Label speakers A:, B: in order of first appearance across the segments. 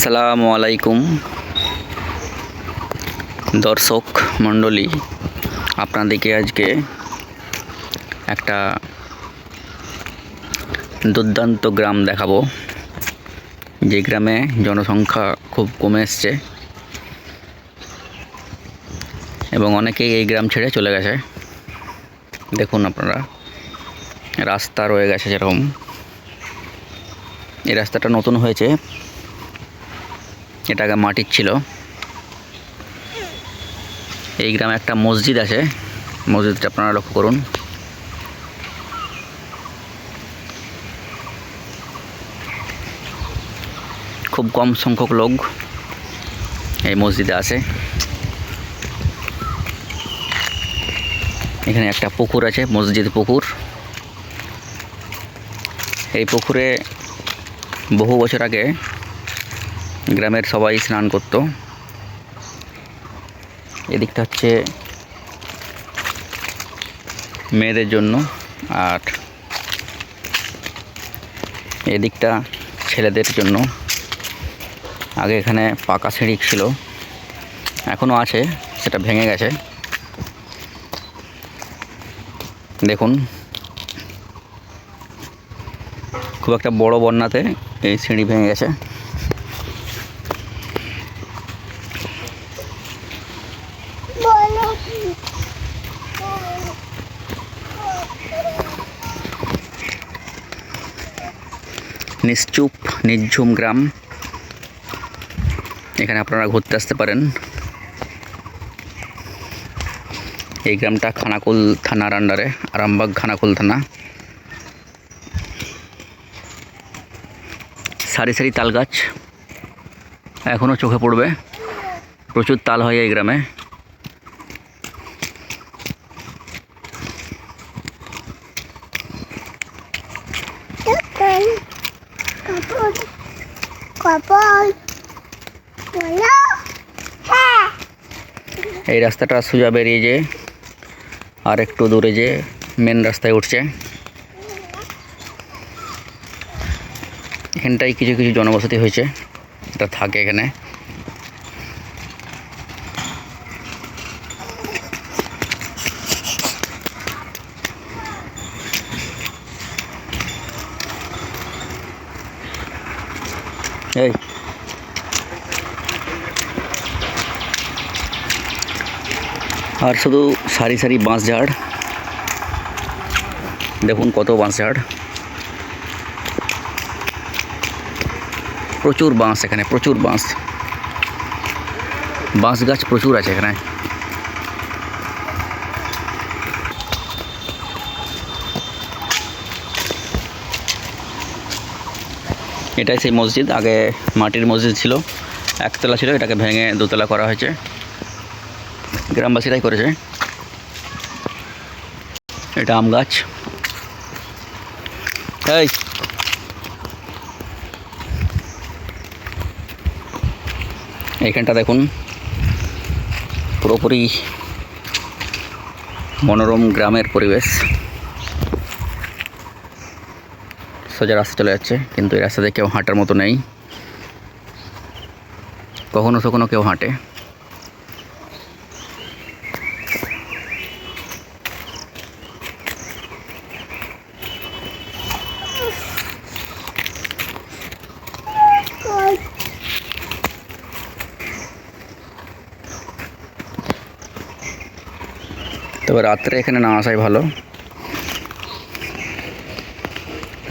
A: আসসালামু আলাইকুম দর্শক মণ্ডলী, আপনাদেরকে আজকে একটা দুর্দান্ত গ্রাম দেখাবো, যে গ্রামে জনসংখ্যা খুব কমে এসছে এবং অনেকেই এই গ্রাম ছেড়ে চলে গেছে। দেখুন আপনারা, রাস্তা রয়ে গেছে যেরকম, এই রাস্তাটা নতুন হয়েছে, এটা আগে মাটির ছিল। এই গ্রামে একটা মসজিদ আছে, মসজিদটা আপনারা লক্ষ্য করুন। খুব কম সংখ্যক লোক এই মসজিদে আছে। এখানে একটা পুকুর আছে, মসজিদ পুকুর। এই পুকুরে বহু বছর আগে গ্রামের সবাই স্নান করত। এদিকটা হচ্ছে মেয়েদের জন্য আর এদিকটা ছেলেদের জন্য। আগে এখানে পাকা সিঁড়ি ছিল, এখনও আছে, সেটা ভেঙে গেছে। দেখুন, খুব একটা বড় বন্যাতে এই সিঁড়ি ভেঙে গেছে। নিশ্চুপ নির্ঝুম গ্রাম, এখানে আপনারা ঘুরতে আসতে পারেন। এই গ্রামটা খানাকুল থানার আন্ডারে, আরামবাগ খানাকুল থানা। সারি সারি তাল গাছ এখনও চোখে পড়বে, প্রচুর তাল হয় এই গ্রামে। এই রাস্তাটা সোজা বেরিয়ে যে আর একটু দূরে যে মেন রাস্তায় উঠছে। এখানটায় কিছু কিছু জনবসতি হয়েছে, এটা থাকে এখানে। এই আর শুধু সারি সারি বাঁশ ঝাড়, দেখুন কত বাঁশ ঝাড়, প্রচুর বাঁশ এখানে, প্রচুর বাঁশ, বাঁশ গাছ প্রচুর আছে এখানে। এটাই সেই মসজিদ, আগে মাটির মসজিদ ছিল, একতলা ছিল, এটাকে ভেঙে দোতলা করা হয়েছে, গ্রামবাসীরাই করেছে। এটা আম গাছ। এই এইখানটা দেখুন, পুরোপুরি মনোরম গ্রামের পরিবেশ। সোজা রাস্তা চলে যাচ্ছে, কিন্তু এই রাস্তাতে কেউ হাঁটার মতো নেই, কখনো কখনো কেউ হাঁটে। তবে রাত্রে এখানে না আসাই ভালো।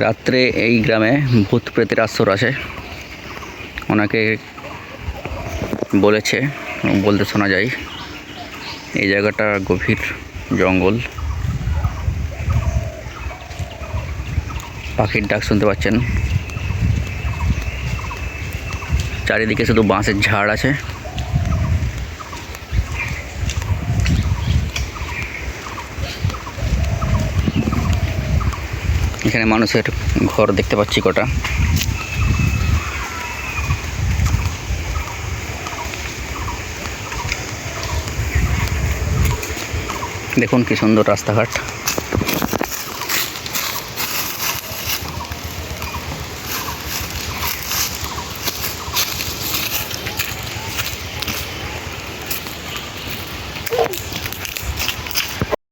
A: রাত্রে এই গ্রামে ভূত প্রেতের আসর আছে, ওনাকে বলেছে, বলতে শোনা যায়। এই জায়গাটা গভীর জঙ্গল, পাখির ডাক শুনতে পাচ্ছেন। চারিদিকে শুধু বাঁশের ঝাড় আছে। এখানে মানুষের ঘর দেখতে পাচ্ছি কটা। দেখুন কি সুন্দর রাস্তাঘাট।